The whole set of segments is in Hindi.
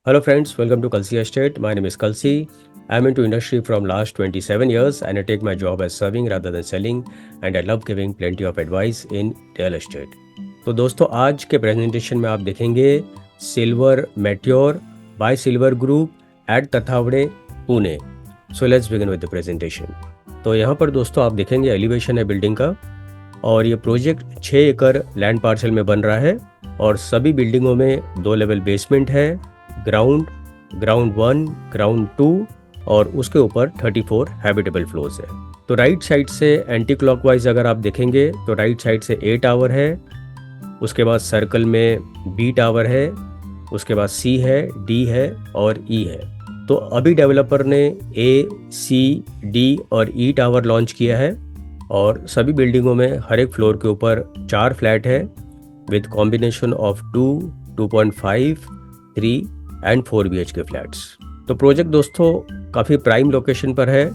Hello friends, welcome to Kalsi Estate. My name is Kalsi. I'm into industry from last 27 years and I take my job as serving rather than selling and I love giving plenty of advice in real estate. तो दोस्तों आज के प्रेजेंटेशन में आप देखेंगे silver meteor by silver group at Tathawade Pune. So let's begin with the presentation. तो यहाँ पर दोस्तों आप देखेंगे एलिवेशन है बिल्डिंग का और ये प्रोजेक्ट 6 एकड़ लैंड पार्सल में बन रहा है और सभी बिल्डिंगों में 2 लेवल बेसमेंट है, ग्राउंड 1, ग्राउंड 2 और उसके ऊपर 34 हैबिटेबल फ्लोर्स है. तो राइट साइड से एंटी क्लॉकवाइज अगर आप देखेंगे तो राइट साइड से ए टावर है, उसके बाद सर्कल में बी टावर है, उसके बाद सी है, डी है और ई है. तो अभी डेवलपर ने ए, सी, डी और ई टावर लॉन्च किया है और सभी बिल्डिंगों में हर एक फ्लोर के ऊपर 4 फ्लैट है with combination of 2, 2.5, 3 and 4 BHK flats. तो प्रोजेक्ट दोस्तों काफ़ी प्राइम लोकेशन पर है,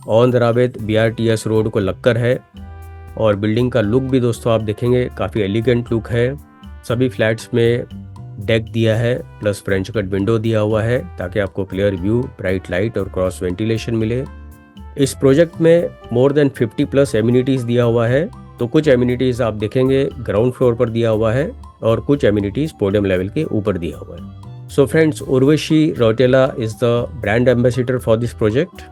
on the Ravet BRTS road को लगकर है और बिल्डिंग का लुक भी दोस्तों आप देखेंगे काफ़ी एलिगेंट लुक है. सभी फ्लैट्स में डेक दिया है प्लस फ्रेंच कट विंडो दिया हुआ है ताकि आपको क्लियर व्यू, ब्राइट लाइट और क्रॉस वेंटिलेशन मिले. इस प्रोजेक्ट में मोर देन 50+ एमिनिटीज़ दिया हुआ है. तो कुछ एमिनिटीज़ आप देखेंगे ग्राउंड फ्लोर पर दिया हुआ है और कुछ एमिनिटीज़ पोडियम लेवल के ऊपर दिया हुआ है. So friends, Urvashi Rautela is the brand ambassador for this project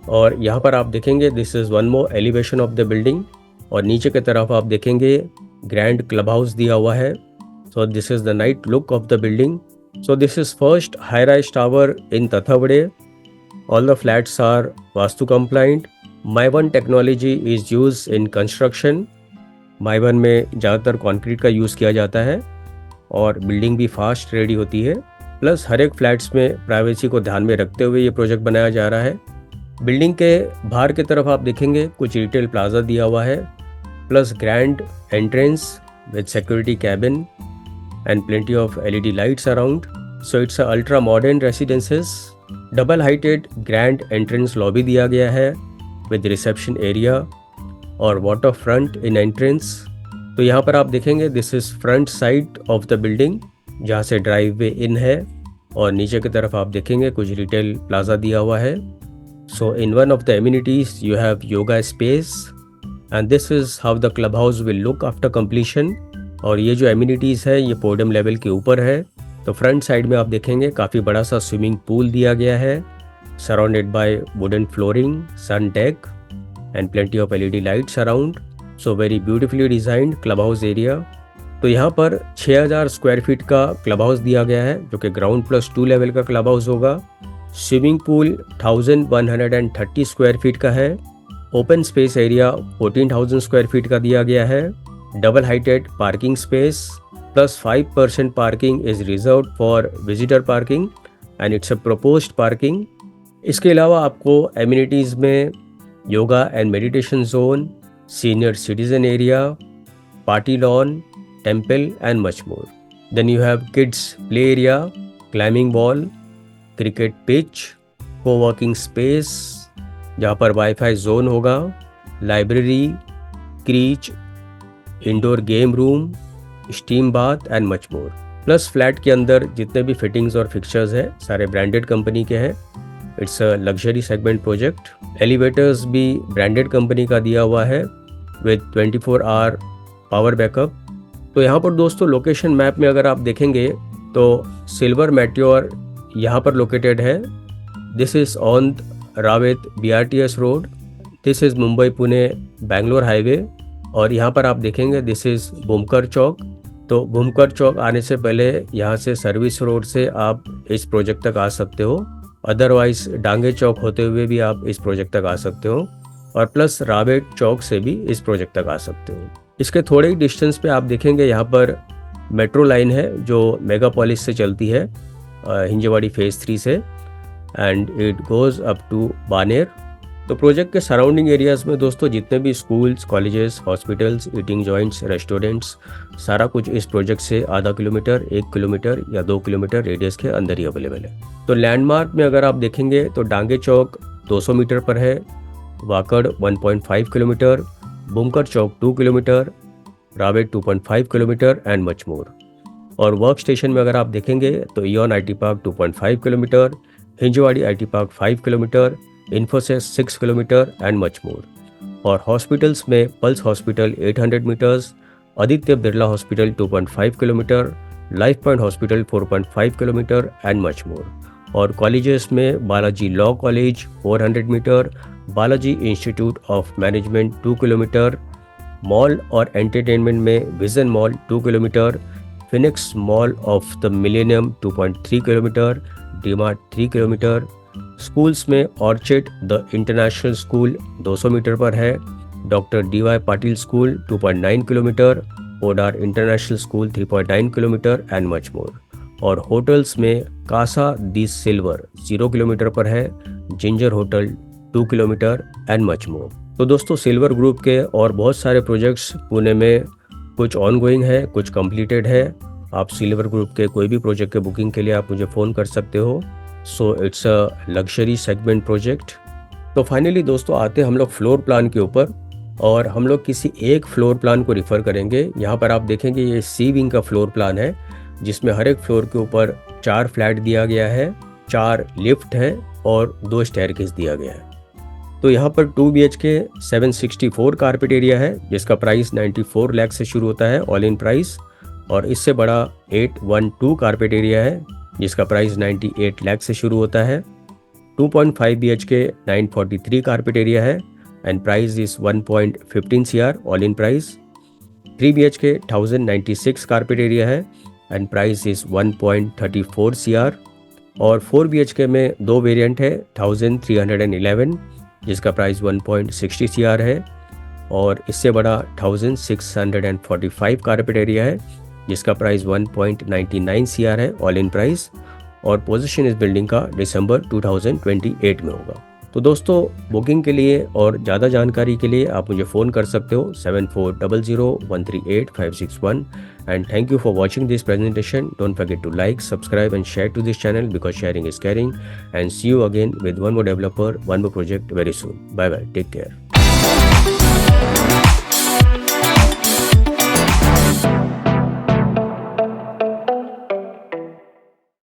और यहाँ पर आप देखेंगे this is one more elevation of the building और नीचे की तरफ आप देखेंगे ग्रैंड क्लब हाउस दिया हुआ है. So this is the night look of the building. So this is first high rise tower in Tathawade. All the flats are vastu compliant. My1 technology is use in construction. My1 में ज़्यादातर कंक्रीट का यूज़ किया जाता है और बिल्डिंग भी फास्ट रेडी होती है. प्लस हर एक फ्लैट्स में प्राइवेसी को ध्यान में रखते हुए ये प्रोजेक्ट बनाया जा रहा है. बिल्डिंग के बाहर की तरफ आप देखेंगे कुछ रिटेल प्लाजा दिया हुआ है plus grand entrance with security cabin and plenty of LED lights around. So it's a ultra modern residences. Double heighted grand entrance lobby दिया गया है विद रिसेप्शन एरिया और वाटर फ्रंट इन एंट्रेंस. तो यहाँ पर आप देखेंगे this is front side of the building जहाँ से ड्राइव वे इन है और नीचे की तरफ आप देखेंगे कुछ रिटेल प्लाजा दिया हुआ है. So in one of the amenities you have yoga space and this is how the club house will look after completion. और ये जो एमिनिटीज़ है ये पोडियम लेवल के ऊपर है. तो फ्रंट साइड में आप देखेंगे काफ़ी बड़ा सा स्विमिंग पूल दिया गया है surrounded by wooden flooring, sun deck and plenty of LED lights around. So very beautifully designed clubhouse area. तो यहाँ पर 6000 स्क्वायर फीट का क्लब हाउस दिया गया है जो कि ग्राउंड प्लस 2 लेवल का क्लब हाउस होगा. स्विमिंग पूल 1130 स्क्वायर फीट का है. Open space area 14,000 square feet का दिया गया है. Double heighted parking space plus 5% parking is reserved for visitor parking and it's a proposed parking. इसके अलावा आपको एमिनिटीज़ में yoga and meditation zone, senior citizen area, party lawn, temple and much more. Then you have kids play area, climbing wall, cricket pitch, coworking space जहाँ पर वाईफाई जोन होगा, library, creche, indoor game room, steam bath and much more. Plus flat के अंदर जितने भी फिटिंग्स और फिक्चर्स हैं सारे ब्रांडेड कंपनी के हैं. It's a luxury segment project. Elevators भी ब्रांडेड कंपनी का दिया हुआ है विद 24 आवर पावर बैकअप. तो यहाँ पर दोस्तों लोकेशन मैप में अगर आप देखेंगे तो सिल्वर मेट्योर यहाँ पर लोकेटेड है. This is on Ravet BRTS road. This is Mumbai Pune Bangalore highway और यहाँ पर आप देखेंगे दिस इज़ भूमकर चौक. तो भूमकर चौक आने से पहले यहाँ से सर्विस रोड से आप इस प्रोजेक्ट तक आ सकते हो. अदरवाइज डांगे चौक होते हुए भी आप इस प्रोजेक्ट तक आ सकते हो और प्लस रावेत चौक से भी इस प्रोजेक्ट तक आ सकते हो. इसके थोड़े ही डिस्टेंस पे आप देखेंगे यहाँ पर मेट्रो लाइन है जो मेगापोलिस से चलती है हिंजेवाड़ी फेज़ 3 से and it goes up to Baner. तो प्रोजेक्ट के सराउंडिंग एरियाज़ में दोस्तों जितने भी schools, colleges, hospitals, eating joints, restaurants सारा कुछ इस प्रोजेक्ट से आधा किलोमीटर, 1 किलोमीटर या 2 किलोमीटर रेडियस के अंदर ही अवेलेबल है. तो लैंडमार्क में अगर आप देखेंगे तो डांगे चौक 200 मीटर पर है, Wakad 1.5 kilometre, Bhumkar Chowk 2 kilometre, Ravet 2.5 kilometre and much more. और वर्क स्टेशन में अगर आप देखेंगे तो Eon IT park 2.5 kilometre, Hinjawadi IT park 5 kilometre, Infosys 6 kilometre and much more. और हॉस्पिटल्स में Pulse hospital 800 metres, Aditya Birla hospital 2.5 kilometre, Life Point hospital 4.5 kilometre and much more. और कॉलेजेस में Balaji law college 400 metre, Balaji institute of management 2 kilometre, mall और एंटरटेनमेंट में vision mall 2 kilometre, Phoenix mall of the millennium 2.3 kilometre, DMart 3 kilometre. Schools में orchid the international school 200 metre पर है, doctor DY Patil school 2.9 kilometre, ओडार international school 3.9 kilometre and much more. और होटल्स में कासा दी सिल्वर 0 किलोमीटर पर है, ginger hotel 2 kilometre and much मोर। तो दोस्तों सिल्वर ग्रुप के और बहुत सारे प्रोजेक्ट्स पुणे में कुछ ऑनगोइंग है, कुछ कंप्लीटेड है। आप सिल्वर ग्रुप के कोई भी प्रोजेक्ट के बुकिंग के लिए आप मुझे फ़ोन कर सकते हो। So it's a luxury segment project. तो फाइनली दोस्तों आते हम लोग फ्लोर प्लान के ऊपर, और हम लोग किसी एक फ्लोर प्लान को रिफ़र करेंगे। यहाँ पर आप देखेंगे ये सी विंग का फ्लोर प्लान है, जिसमें हर एक फ्लोर के ऊपर 4 फ्लैट दिया गया है, 4 लिफ्ट है और 2 स्टेयरकेस दिया गया है। तो यहाँ पर 2 BHK 764 कारपेट एरिया है, जिसका प्राइस 94 लाख से शुरू होता है ऑल इन प्राइस। और इससे बड़ा 812 कारपेट एरिया है, जिसका प्राइस 98 लाख से शुरू होता है। 2.5 BHK 943 कारपेट एरिया है and price is 1.15 CR all in price. 3 BHK 1096 carpet area है एंड प्राइस इज 1.34 CR। और 4 BHK में 2 वेरिएंट है, 1311 जिसका प्राइस 1.60 CR है, और इससे बड़ा 1645 कारपेट एरिया है, जिसका प्राइस 1.99 CR है ऑल इन प्राइस। और पोजीशन इस बिल्डिंग का दिसंबर 2028 में होगा। तो दोस्तों बुकिंग के लिए और ज़्यादा जानकारी के लिए आप मुझे फ़ोन कर सकते हो 7400138561। And thank you for watching this presentation. Don't forget to like, subscribe and share to this channel because sharing is caring. And see you again with one more developer, one more project very soon. Bye bye. Take care.